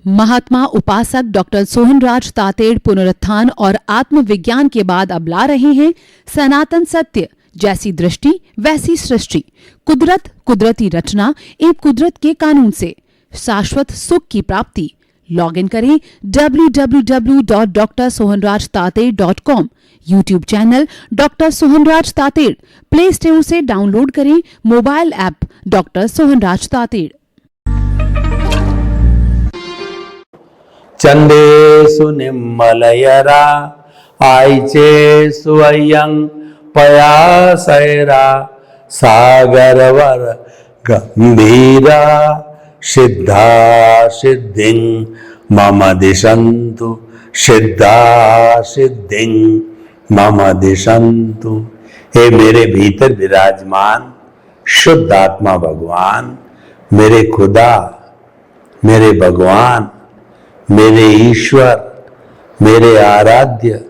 महात्मा उपासक डॉक्टर सोहनराज तातेड़ पुनरुत्थान और आत्मविज्ञान के बाद अब ला रहे हैं सनातन सत्य, जैसी दृष्टि वैसी सृष्टि, कुदरत, कुदरती रचना एवं कुदरत के कानून से शाश्वत सुख की प्राप्ति। लॉग इन करें www.drsohanrajtated.com, YouTube channel doctor Sohanraj Tated, play store से डाउनलोड करें mobile app doctor Sohanraj Tated. चंदेषु निम्मलयरा आइचेषु अयं पयासैरा सागरवर गंभीरा सिद्धा सिद्धिं मम दिशन्तु सिद्धा सिद्धिं मम दिशन्तु। हे मेरे भीतर विराजमान शुद्ध आत्मा भगवान, मेरे खुदा, मेरे भगवान, मेरे ईश्वर, मेरे आराध्य,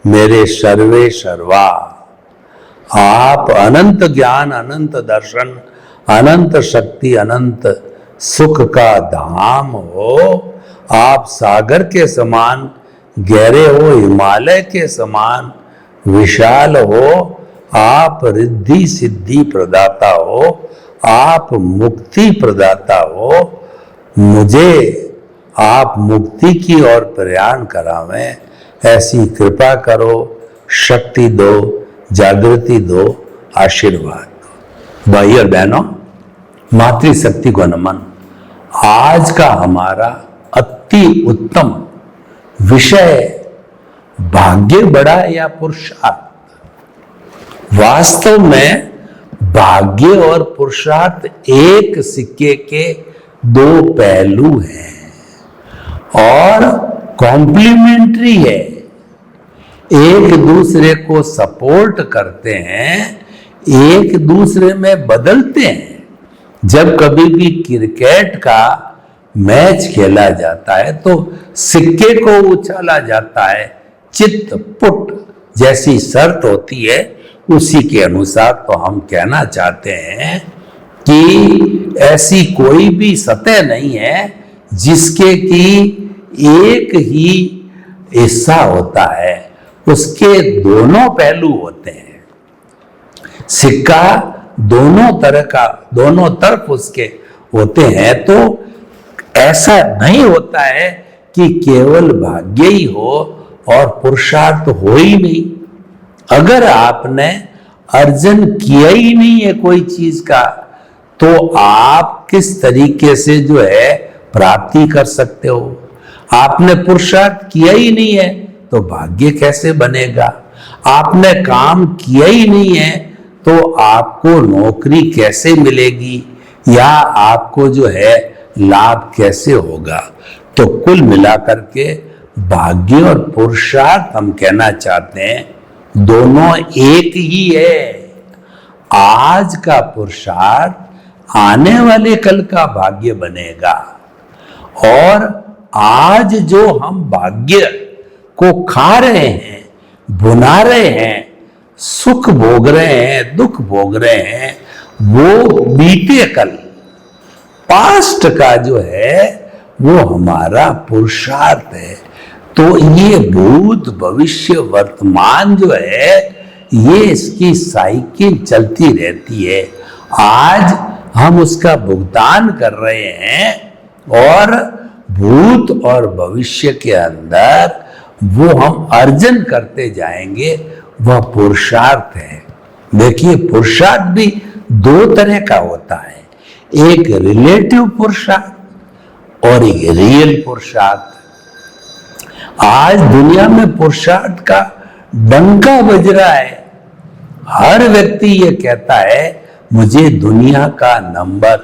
मेरे सर्वे सर्वा, आप अनंत ज्ञान, अनंत दर्शन, अनंत शक्ति, अनंत सुख का धाम हो। आप सागर के समान गहरे हो, हिमालय के समान विशाल हो। आप रिद्धि सिद्धि प्रदाता हो, आप मुक्ति प्रदाता हो। मुझे आप मुक्ति की ओर प्रयाण करावें, ऐसी कृपा करो, शक्ति दो, जागृति दो, आशीर्वाद दो। भाई और बहनों, मातृशक्ति को नमन। आज का हमारा अति उत्तम विषय भाग्य बड़ा या पुरुषार्थ। वास्तव में भाग्य और पुरुषार्थ एक सिक्के के दो पहलू हैं और कॉम्प्लीमेंट्री है, एक दूसरे को सपोर्ट करते हैं, एक दूसरे में बदलते हैं। जब कभी भी क्रिकेट का मैच खेला जाता है तो सिक्के को उछाला जाता है, चित पुट जैसी शर्त होती है, उसी के अनुसार तो हम कहना चाहते हैं कि ऐसी कोई भी सतह नहीं है जिसके की एक ही हिस्सा होता है, उसके दोनों पहलू होते हैं। सिक्का दोनों तरह का, दोनों तरफ उसके होते हैं। तो ऐसा नहीं होता है कि केवल भाग्य ही हो और पुरुषार्थ हो ही नहीं। अगर आपने अर्जन किया ही नहीं है कोई चीज का, तो आप किस तरीके से जो है प्राप्ति कर सकते हो? आपने पुरुषार्थ किया ही नहीं है तो भाग्य कैसे बनेगा? आपने काम किया ही नहीं है तो आपको नौकरी कैसे मिलेगी या आपको जो है लाभ कैसे होगा? तो कुल मिलाकर के भाग्य और पुरुषार्थ हम कहना चाहते हैं दोनों एक ही है। आज का पुरुषार्थ आने वाले कल का भाग्य बनेगा और आज जो हम भाग्य को खा रहे हैं, भुना रहे हैं, सुख भोग रहे हैं, दुख भोग रहे हैं, वो बीते कल, पास्ट का जो है वो हमारा पुरुषार्थ है। तो ये भूत भविष्य वर्तमान जो है ये इसकी साइकिल चलती रहती है। आज हम उसका भुगतान कर रहे हैं और भूत और भविष्य के अंदर वो हम अर्जन करते जाएंगे, वह पुरुषार्थ है। देखिए, पुरुषार्थ भी दो तरह का होता है, एक रिलेटिव पुरुषार्थ और एक रियल पुरुषार्थ। आज दुनिया में पुरुषार्थ का डंका बज रहा है। हर व्यक्ति ये कहता है मुझे दुनिया का नंबर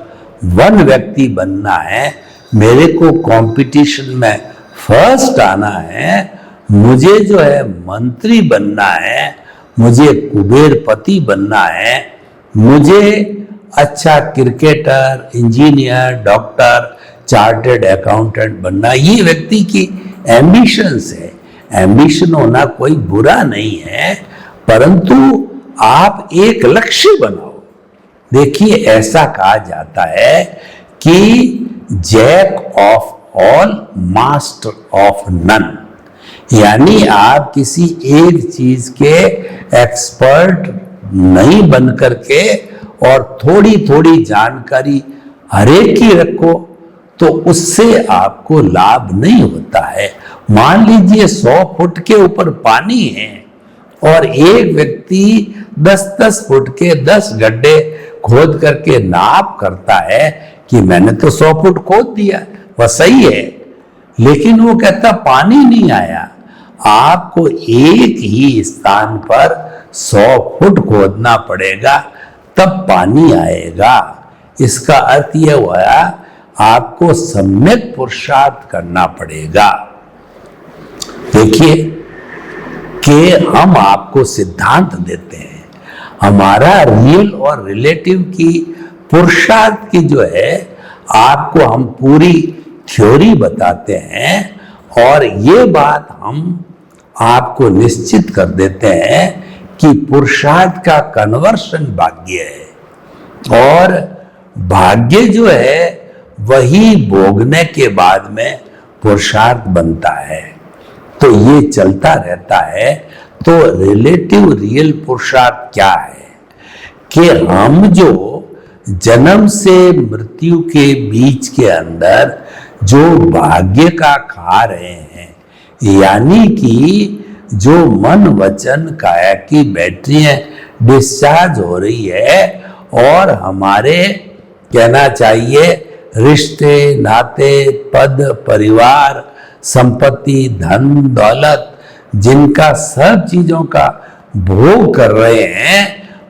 1 व्यक्ति बनना है, मेरे को कंपटीशन में फर्स्ट आना है, मुझे जो है मंत्री बनना है, मुझे कुबेरपति बनना है, मुझे अच्छा cricketer, engineer, doctor, chartered accountant बनना। ये व्यक्ति की एम्बिशंस है। एम्बिशन होना कोई बुरा नहीं है, परंतु आप एक लक्ष्य बनाओ। देखिए, ऐसा कहा जाता है कि jack of all master of none. यानी आप किसी एक चीज के एक्सपर्ट नहीं बन करके और थोड़ी थोड़ी जानकारी हरेक की रखो तो उससे आपको लाभ नहीं होता है। मान लीजिए 100 फुट के ऊपर पानी है और एक व्यक्ति 10-10 फुट के 10 गड्ढे खोद करके नाप करता है कि मैंने तो 100 फुट खोद दिया, वह सही है, लेकिन वो कहता पानी नहीं आया। आपको एक ही स्थान पर 100 फुट खोदना पड़ेगा तब पानी आएगा। इसका अर्थ यह हुआ आपको सम्यक पुरुषार्थ करना पड़ेगा। देखिए कि हम आपको सिद्धांत देते हैं, हमारा रियल और रिलेटिव की पुरुषार्थ की जो है आपको हम पूरी थ्योरी बताते हैं और ये बात हम आपको निश्चित कर देते हैं कि पुरुषार्थ का कन्वर्शन भाग्य है और भाग्य जो है वही भोगने के बाद में पुरुषार्थ बनता है। तो ये चलता रहता है। तो रिलेटिव रियल पुरुषार्थ क्या है कि हम जो जन्म से मृत्यु के बीच के अंदर जो भाग्य का खा रहे हैं, यानी कि जो मन वचन काया की बैटरियां डिस्चार्ज हो रही है और हमारे कहना चाहिए रिश्ते नाते पद परिवार संपत्ति धन दौलत जिनका सब चीजों का भोग कर रहे हैं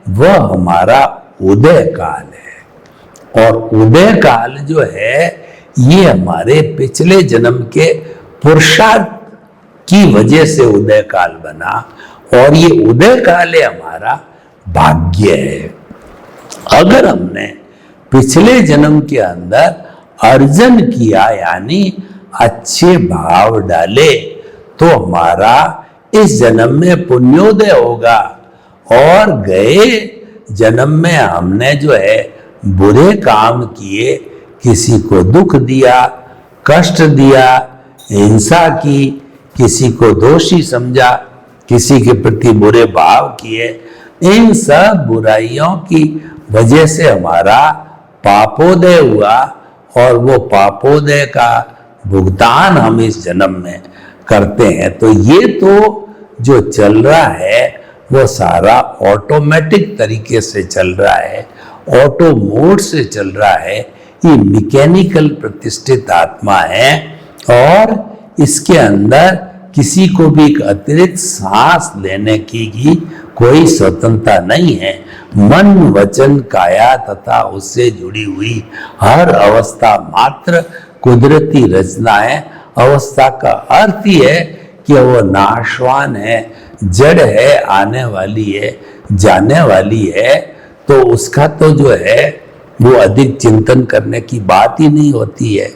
वह हमारा उदय काल है। और उदय काल जो है ये हमारे पिछले जन्म के पुरुषार्थ की वजह से उदय काल बना और ये उदय काल है हमारा भाग्य है। अगर हमने पिछले जन्म के अंदर अर्जन किया यानी अच्छे भाव डाले तो हमारा इस जन्म में पुण्योदय होगा और गए जन्म में हमने जो है बुरे काम किए, किसी को दुख दिया, कष्ट दिया, हिंसा की, किसी को दोषी समझा, किसी के प्रति बुरे भाव किए, इन सब बुराइयों की वजह से हमारा पापोदय हुआ और वो पापोदय का भुगतान हम इस जन्म में करते हैं। तो ये तो जो चल रहा है वो सारा ऑटोमेटिक तरीके से चल रहा है, ऑटो मोड से चल रहा है। ये मैकेनिकल प्रतिष्ठित आत्मा है और इसके अंदर किसी को भी एक अतिरिक्त सांस लेने की कोई स्वतंत्रता नहीं है। मन वचन काया तथा उससे जुड़ी हुई हर अवस्था मात्र कुदरती रचना है। अवस्था का अर्थ ही है कि वो नाशवान है, जड़ है, आने वाली है, जाने वाली है। तो उसका तो जो है वो अधिक चिंतन करने की बात ही नहीं होती है।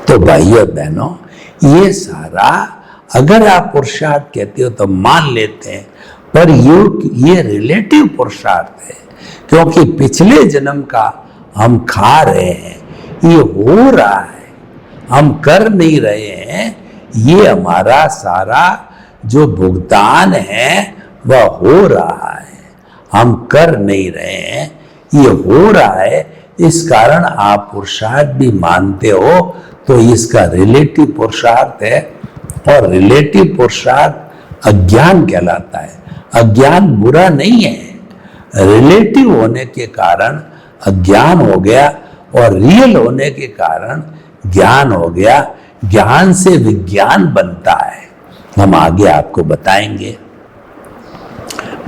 तो भाइयों बहनों ये सारा अगर आप पुरुषार्थ कहते हो तो मान लेते हैं, पर ये रिलेटिव पुरुषार्थ है क्योंकि पिछले जन्म का हम खा रहे हैं, ये हो रहा है, हम कर नहीं रहे हैं। ये हमारा सारा जो भुगतान है वह हो रहा है, हम कर नहीं रहे हैं, ये हो रहा है। इस कारण आप पुरुषार्थ भी मानते हो तो इसका रिलेटिव पुरुषार्थ है और रिलेटिव पुरुषार्थ अज्ञान कहलाता है। अज्ञान बुरा नहीं है, रिलेटिव होने के कारण अज्ञान हो गया और रियल होने के कारण ज्ञान हो गया। ज्ञान से विज्ञान बनता है, हम आगे आपको बताएंगे।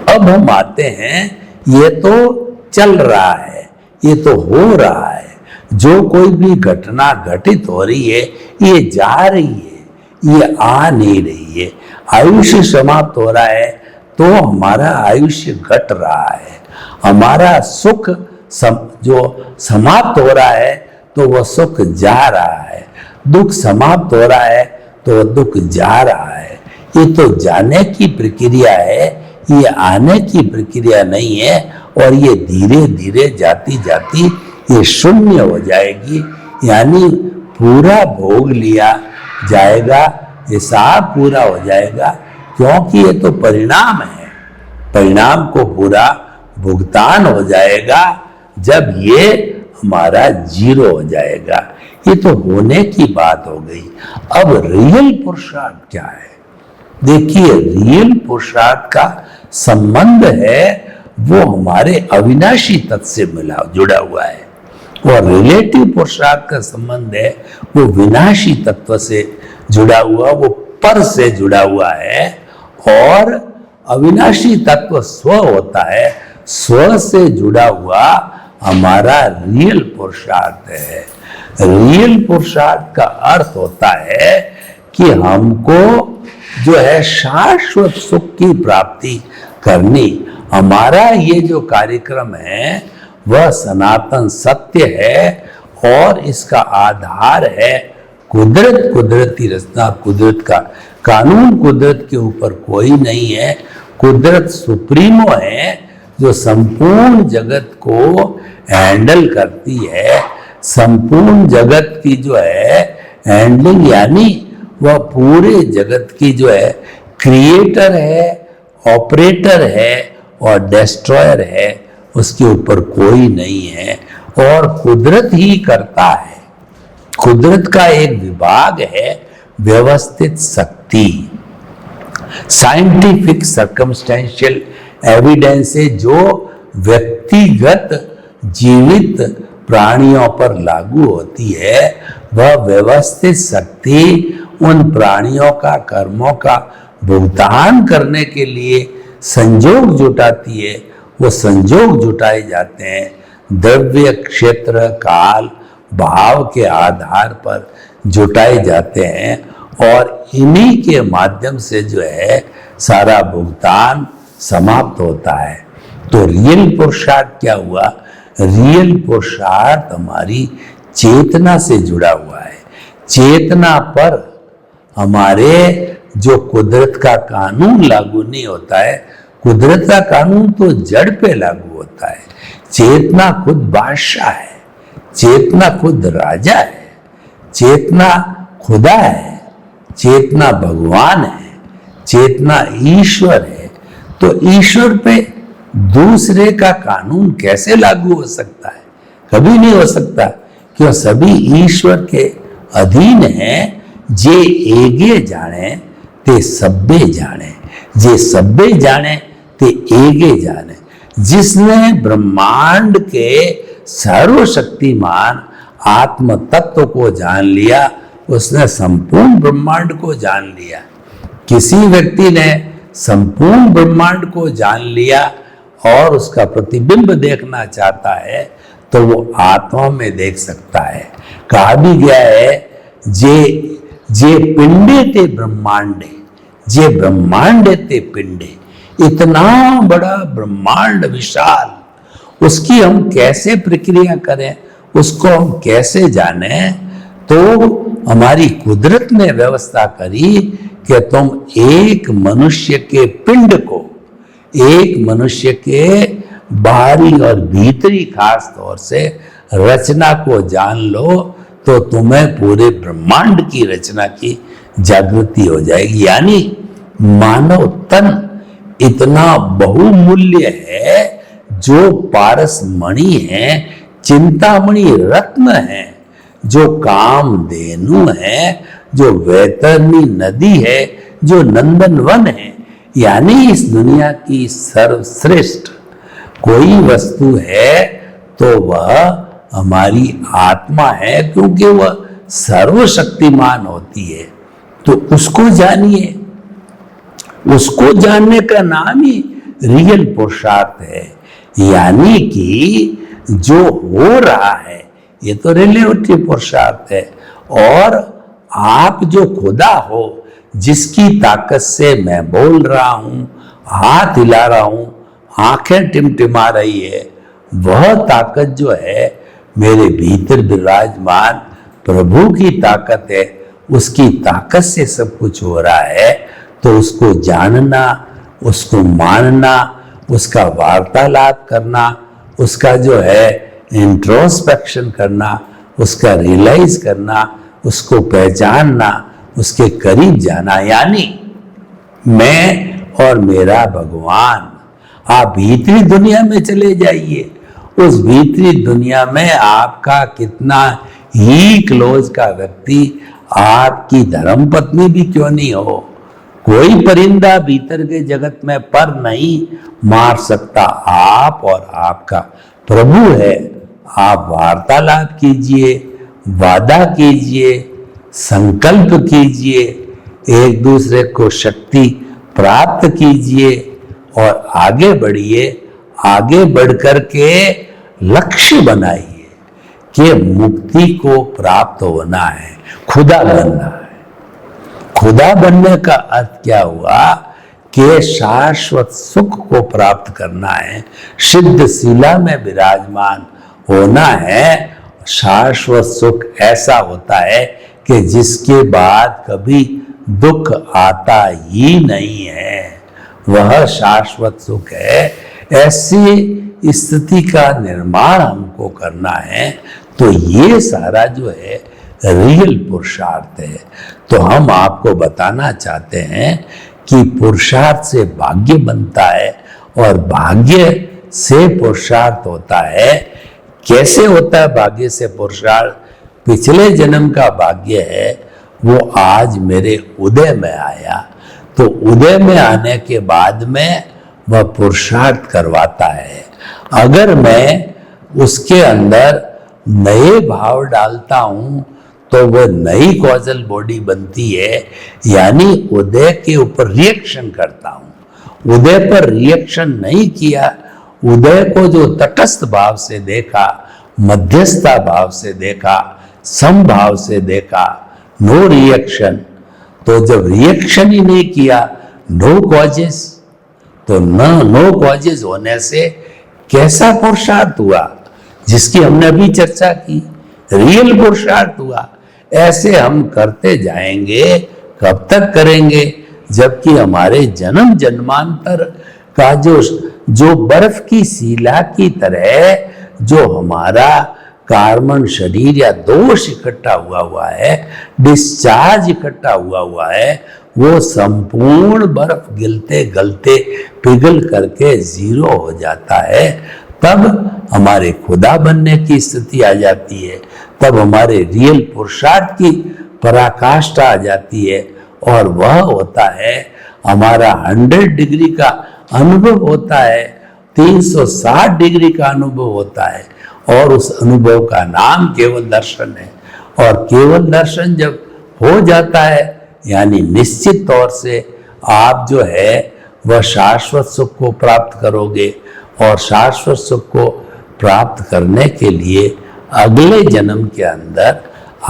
अब हम आते हैं, ये तो चल रहा है, ये तो हो रहा है, जो कोई भी घटना घटित हो रही है ये जा रही है, ये आ नहीं रही है। आयुष्य समाप्त हो रहा है तो हमारा आयुष्य घट रहा है, हमारा सुख जो समाप्त हो रहा है तो वह सुख जा रहा है, दुख समाप्त हो रहा है तो वह दुख जा रहा है। ये तो जाने की प्रक्रिया है, ये आने की प्रक्रिया नहीं है और ये धीरे धीरे जाती जाती ये शून्य हो जाएगी। यानी पूरा भोग लिया जाएगा, हिसाब पूरा हो जाएगा, क्योंकि ये तो परिणाम है। परिणाम को पूरा भुगतान हो जाएगा जब ये हमारा जीरो हो जाएगा। ये तो होने की बात हो गई। अब रियल पुरुषार्थ क्या है? देखिए, रियल पुरुषार्थ का संबंध है वो हमारे अविनाशी तत्व से जुड़ा हुआ है, और रिलेटिव पुरुषार्थ का संबंध है वो विनाशी तत्व से जुड़ा हुआ, वो पर से जुड़ा हुआ है। और अविनाशी तत्व स्व होता है, स्व से जुड़ा हुआ हमारा रियल पुरुषार्थ है। रियल पुरुषार्थ का अर्थ होता है कि हमको जो है शाश्वत सुख की प्राप्ति करनी। हमारा ये जो कार्यक्रम है वह सनातन सत्य है, और इसका आधार है कुदरत, कुदरती रचना, कुदरत का कानून। कुदरत के ऊपर कोई नहीं है, कुदरत सुप्रीमो है जो संपूर्ण जगत को हैंडल करती है। संपूर्ण जगत की जो है हैंडलिंग, यानी वह पूरे जगत की जो है क्रिएटर है, ऑपरेटर है और डिस्ट्रॉयर है, उसके ऊपर कोई नहीं है, और कुदरत ही करता है। कुदरत का एक विभाग है व्यवस्थित शक्ति। साइंटिफिक सर्कमस्टेंशियल एविडेंस से जो व्यक्तिगत जीवित प्राणियों पर लागू होती है, वह व्यवस्थित शक्ति उन प्राणियों का कर्मों का भुगतान करने के लिए संयोग जुटाती है। वो संयोग जुटाए जाते हैं द्रव्य, क्षेत्र, काल, भाव के आधार पर जुटाए जाते हैं, और इन्हीं के माध्यम से जो है सारा भुगतान समाप्त होता है। तो रियल पुरुषार्थ क्या हुआ? रियल पुरुषार्थ हमारी चेतना से जुड़ा हुआ है। चेतना पर हमारे जो कुदरत का कानून लागू नहीं होता है। कुदरत का कानून तो जड़ पे लागू होता है। चेतना खुद बादशाह है, चेतना खुद राजा है, चेतना खुदा है, चेतना भगवान है, चेतना ईश्वर है। तो ईश्वर पे दूसरे का कानून कैसे लागू हो सकता है? कभी नहीं हो सकता, क्यों? सभी ईश्वर के अधीन हैं। जे एगे जाने ते सब्बे जाने, जे सब्बे जाने ते एगे जाने। जिसने ब्रह्मांड के सर्वशक्तिमान आत्म तत्व को जान लिया, उसने संपूर्ण ब्रह्मांड को जान लिया। किसी व्यक्ति ने संपूर्ण ब्रह्मांड को जान लिया और उसका प्रतिबिंब देखना चाहता है तो वो आत्मा में देख सकता है। कहा भी गया है, जे पिंडे ते ब्रह्मांडे, जे ब्रह्मांडे ते पिंडे। इतना बड़ा ब्रह्मांड विशाल, उसकी हम कैसे प्रक्रिया करें, उसको हम कैसे जाने? तो हमारी कुदरत ने व्यवस्था करी कि तुम एक मनुष्य के पिंड को, एक मनुष्य के बाहरी और भीतरी खास तौर से रचना को जान लो, तो तुम्हें पूरे ब्रह्मांड की रचना की जागृति हो जाएगी। यानी मानव तन इतना बहुमूल्य है, जो पारस मणि है, चिंतामणि रत्न है, जो कामधेनु है, जो वैतरणी नदी है, जो नंदनवन है। यानी इस दुनिया की सर्वश्रेष्ठ कोई वस्तु है तो वह हमारी आत्मा है, क्योंकि वह सर्वशक्तिमान होती है। तो उसको जानिए, उसको जानने का नाम ही रियल पुरुषार्थ है। यानी कि जो हो रहा है ये तो रिलेटिव पुरुषार्थ है, और आप जो खुदा हो, जिसकी ताकत से मैं बोल रहा हूं, हाथ हिला रहा हूं, आंखें टिमटिमा रही है, वह ताकत जो है मेरे भीतर विराजमान प्रभु की ताकत है। उसकी ताकत से सब कुछ हो रहा है। तो उसको जानना, उसको मानना, उसका वार्तालाप करना, उसका जो है इंट्रोस्पेक्शन करना, उसका रियलाइज करना, उसको पहचानना, उसके करीब जाना, यानी मैं और मेरा भगवान। आप भीतरी दुनिया में चले जाइए, उस भीतरी दुनिया में आपका कितना ही क्लोज का व्यक्ति, आपकी धर्मपत्नी भी क्यों नहीं हो, कोई परिंदा भीतर के जगत में पर नहीं मार सकता। आप और आपका प्रभु है। आप वार्तालाप कीजिए, वादा कीजिए, संकल्प कीजिए, एक दूसरे को शक्ति प्राप्त कीजिए और आगे बढ़िए। आगे बढ़कर के लक्ष्य बनाइए कि मुक्ति को प्राप्त होना है, खुदा बनना है। खुदा बनने का अर्थ क्या हुआ कि शाश्वत सुख को प्राप्त करना है, सिद्ध शिला में विराजमान होना है। शाश्वत सुख ऐसा होता है कि जिसके बाद कभी दुख आता ही नहीं है, वह शाश्वत सुख है। ऐसी स्थिति का निर्माण हमको करना है। तो ये सारा जो है रियल पुरुषार्थ है। तो हम आपको बताना चाहते हैं कि पुरुषार्थ से भाग्य बनता है और भाग्य से पुरुषार्थ होता है। कैसे होता है भाग्य से पुरुषार्थ? पिछले जन्म का भाग्य है वो आज मेरे उदय में आया, तो उदय में आने के बाद में वह पुरुषार्थ करवाता है। अगर मैं उसके अंदर नए भाव डालता हूं तो वह नई कॉजल बॉडी बनती है, यानी उदय के ऊपर रिएक्शन करता हूं। उदय पर रिएक्शन नहीं किया, उदय को जो तटस्थ भाव से देखा, मध्यस्थता भाव से देखा, समभाव से देखा, नो रिएक्शन। तो जब रिएक्शन ही नहीं किया, नो कॉजेस, तो नो कॉजेस होने से कैसा पुरुषार्थ हुआ जिसकी हमने अभी चर्चा की, रियल पुरुषार्थ हुआ। ऐसे हम करते जाएंगे, कब तक करेंगे? जबकि हमारे जन्म जन्मांतर का जो बर्फ की शिला की तरह जो हमारा कार्बन शरीर या दोष इकट्ठा हुआ है, डिस्चार्ज इकट्ठा हुआ है, वो संपूर्ण बर्फ गिलते गलते पिघल करके जीरो हो जाता है। तब हमारे खुदा बनने की स्थिति आ जाती है, तब हमारे रियल पुरुषार्थ की पराकाष्ठा आ जाती है और वह होता है हमारा 100 डिग्री का अनुभव होता है, 360 डिग्री का अनुभव होता है और उस अनुभव का नाम केवल दर्शन है। और केवल दर्शन जब हो जाता है, यानी निश्चित तौर से आप जो है वह शाश्वत सुख को प्राप्त करोगे। और शाश्वत सुख को प्राप्त करने के लिए अगले जन्म के अंदर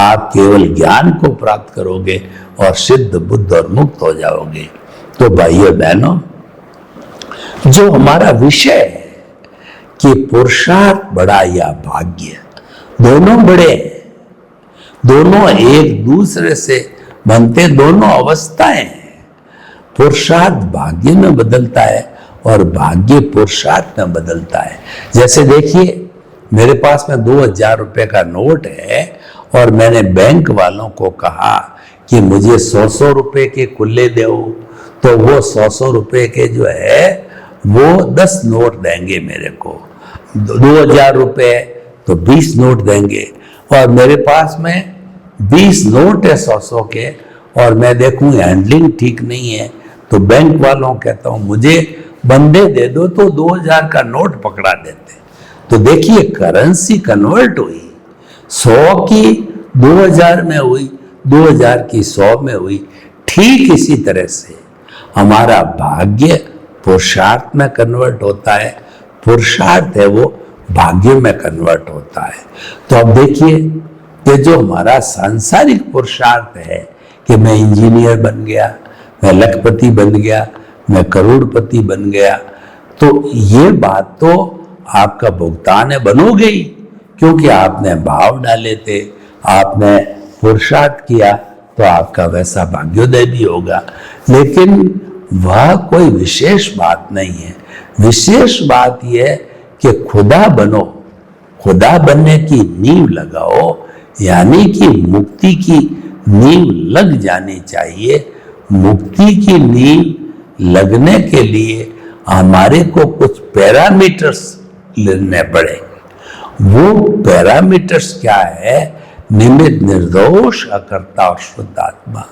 आप केवल ज्ञान को प्राप्त करोगे और सिद्ध बुद्ध और मुक्त हो जाओगे। तो भाइयों बहनों, जो हमारा विषय है कि पुरुषार्थ बड़ा या भाग्य, दोनों बड़े हैं, दोनों एक दूसरे से बनते, दोनों अवस्थाएं हैं। पुरुषार्थ भाग्य में बदलता है और भाग्य पुरुषार्थ में बदलता है। जैसे देखिए, मेरे पास में 2000 रुपए का नोट है और मैंने बैंक वालों को कहा कि मुझे 100 रुपए के कुल्ले दो, तो वो 100 रुपए के जो है वो 10 नोट देंगे मेरे को। 2000 रुपए तो 20 नोट देंगे। और मेरे पास में 20 नोट है 100 के और मैं देखूं हैंडलिंग ठीक नहीं है, तो बैंक वालों कहता हूं मुझे बंदे दे दो, तो 2000 का नोट पकड़ा देते। तो देखिए करेंसी कन्वर्ट हुई, 100 की 2000 में हुई, 2000 की 100 में हुई। ठीक इसी तरह से हमारा भाग्य पुरुषार्थ में कन्वर्ट होता है, पुरुषार्थ है वो भाग्य में कन्वर्ट होता है। तो अब देखिए कि जो हमारा सांसारिक पुरुषार्थ है कि मैं इंजीनियर बन गया, मैं लखपति बन गया, मैं करोड़पति बन गया, तो ये बात तो आपका भुगतान है, बनोगे ही, क्योंकि आपने भाव डाले थे, आपने पुरुषार्थ किया, तो आपका वैसा भाग्योदय भी होगा। लेकिन वह कोई विशेष बात नहीं है। विशेष बात यह है कि खुदा बनो, खुदा बनने की नींव लगाओ, यानी कि मुक्ति की नींव लग जानी चाहिए। मुक्ति की नींव लगने के लिए हमारे को कुछ पैरामीटर्स लेने पड़ेंगे। वो पैरामीटर्स क्या है? निमित्त, निर्दोष, अकर्ता और शुद्ध आत्मा।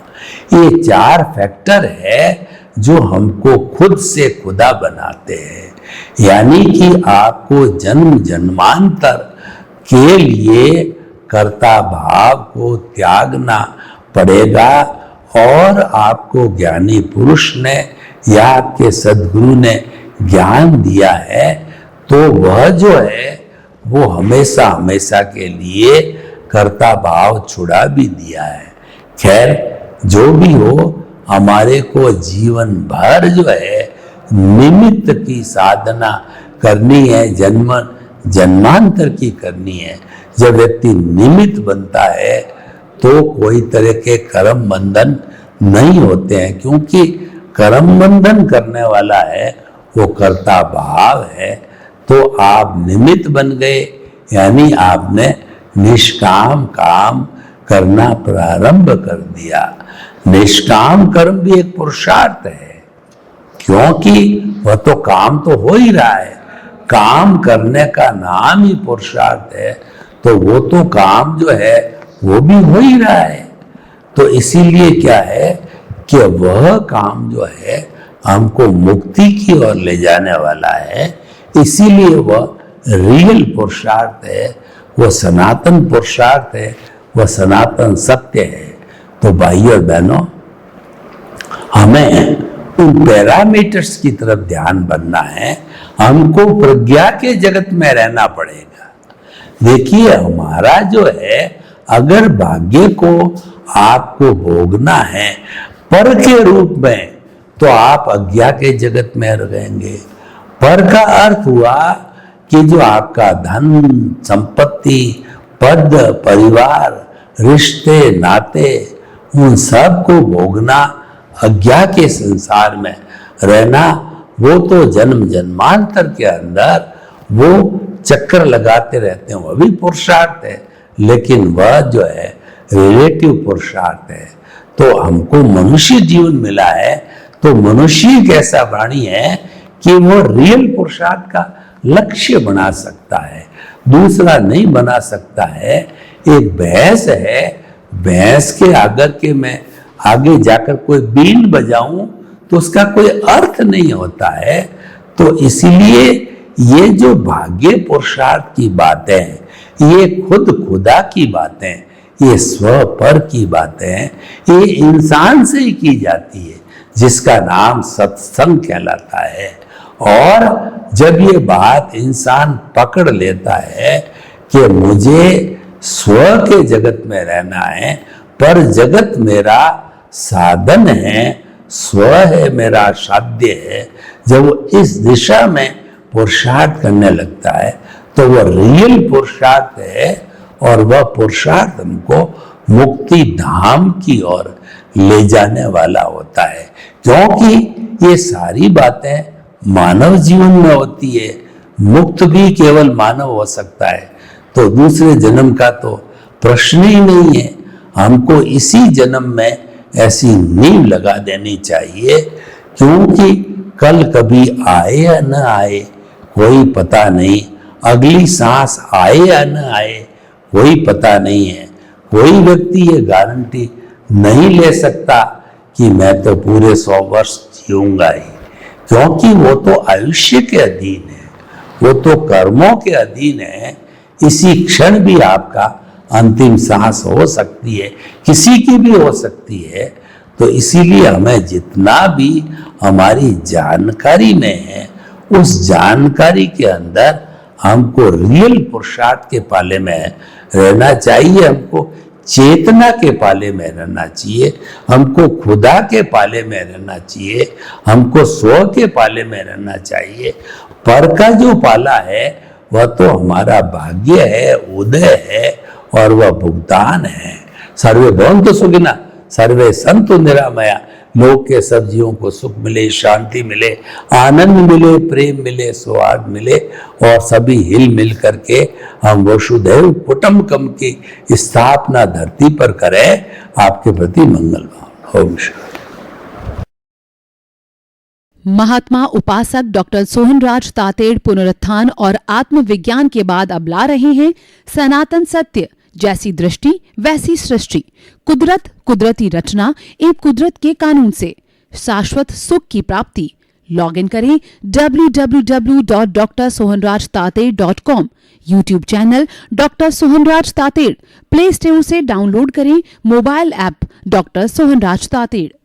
ये 4 फैक्टर है जो हमको खुद से खुदा बनाते हैं। यानी कि आपको जन्म जन्मांतर के लिए कर्ता भाव को त्यागना पड़ेगा, और आपको ज्ञानी पुरुष ने या आपके सद्गुरु ने ज्ञान दिया है, तो वह जो है वो हमेशा हमेशा के लिए कर्ता भाव छुड़ा भी दिया है। खैर, जो भी हो, हमारे को जीवन भर जो है निमित्त की साधना करनी है, जन्म जन्मांतर की करनी है। जब व्यक्ति निमित्त बनता है तो कोई तरह के कर्म बंधन नहीं होते हैं, क्योंकि कर्म बंधन करने वाला है वो कर्ता भाव है। तो आप निमित्त बन गए, यानी आपने निष्काम काम करना प्रारंभ कर दिया। निष्काम कर्म भी एक पुरुषार्थ है, क्योंकि वह तो काम तो हो ही रहा है। काम करने का नाम ही पुरुषार्थ है, तो वो तो काम जो है वो भी हो ही रहा है। तो इसीलिए क्या है कि वह काम जो है हमको मुक्ति की ओर ले जाने वाला है, इसीलिए वह रियल पुरुषार्थ है, वह सनातन पुरुषार्थ है, वह सनातन सत्य है। तो भाइयों और बहनों, हमें उन पैरामीटर्स की तरफ ध्यान बनना है। हमको प्रज्ञा के जगत में रहना पड़ेगा। देखिए, हमारा जो है, अगर भाग्य को आपको भोगना है पर के रूप में, तो आप अज्ञा के जगत में रहेंगे। पर का अर्थ हुआ कि जो आपका धन, संपत्ति, पद, परिवार, रिश्ते, नाते, उन सब को भोगना, अज्ञा के संसार में रहना, वो तो जन्म जन्मांतर के अंदर वो चक्कर लगाते रहते हैं, वह भी पुरुषार्थ है, लेकिन वह जो है रिलेटिव पुरुषार्थ है। तो हमको मनुष्य जीवन मिला है, तो मनुष्य एक ऐसा प्राणी है कि वो रियल पुरुषार्थ का लक्ष्य बना सकता है, दूसरा नहीं बना सकता है। एक भैंस है, भैंस के अगर के मैं आगे जाकर कोई बीन बजाऊं तो उसका कोई अर्थ नहीं होता है। तो इसीलिए ये जो भाग्य पुरुषार्थ की बातें हैं, ये खुद खुदा की बातें, ये स्व पर की बातें, ये इंसान से ही की जाती है, जिसका नाम सत्संग कहलाता है। और जब ये बात इंसान पकड़ लेता है कि मुझे स्व के जगत में रहना है, पर जगत मेरा साधन है, स्व है मेरा साध्य है, जब वो इस दिशा में पुरुषार्थ करने लगता है, तो वह रियल पुरुषार्थ है। और वह पुरुषार्थ हमको मुक्ति धाम की ओर ले जाने वाला होता है, क्योंकि ये सारी बातें मानव जीवन में होती है। मुक्त भी केवल मानव हो सकता है, तो दूसरे जन्म का तो प्रश्न ही नहीं है। हमको इसी जन्म में ऐसी नींव लगा देनी चाहिए, क्योंकि कल कभी आए या न आए कोई पता नहीं, अगली सांस आए या न आए कोई पता नहीं है। कोई व्यक्ति ये गारंटी नहीं ले सकता कि मैं तो पूरे 100 वर्ष जीऊंगा ही, क्योंकि वो तो आयुष्य के अधीन है, वो तो कर्मों के अधीन है। इसी क्षण भी आपका अंतिम सांस हो सकती है, किसी की भी हो सकती है। तो इसीलिए हमें जितना भी हमारी जानकारी में है, उस जानकारी के अंदर हमको रियल पुरुषार्थ के पाले में रहना चाहिए, हमको चेतना के पाले में रहना चाहिए, हमको खुदा के पाले में रहना चाहिए, हमको स्व के पाले में रहना चाहिए। पर का जो पाला है वह तो हमारा भाग्य है, उदय है, और वह भुगतान है। सर्वे भवन्तु सुखिनः, सर्वे सन्तु निरामया। लोक के सब जीवों को सुख मिले, शांति मिले, आनंद मिले, प्रेम मिले, सौहार्द मिले, और सभी हिल मिल करके हम वसुधैव कुटुंबकम की स्थापना धरती पर करें। आपके प्रति मंगल भाव। ओम शांति। महात्मा उपासक डॉक्टर सोहनराज तातेड़ पुनरुत्थान और आत्मविज्ञान के बाद अब ला रहे हैं सनातन सत्य, जैसी दृष्टि वैसी सृष्टि, कुदरत, कुदरती रचना एवं कुदरत के कानून से शाश्वत सुख की प्राप्ति। लॉग इन करें www.drsohanrajtated.com, YouTube channel doctor Sohanraj Tated, play store से डाउनलोड करें mobile app doctor Sohanraj Tated.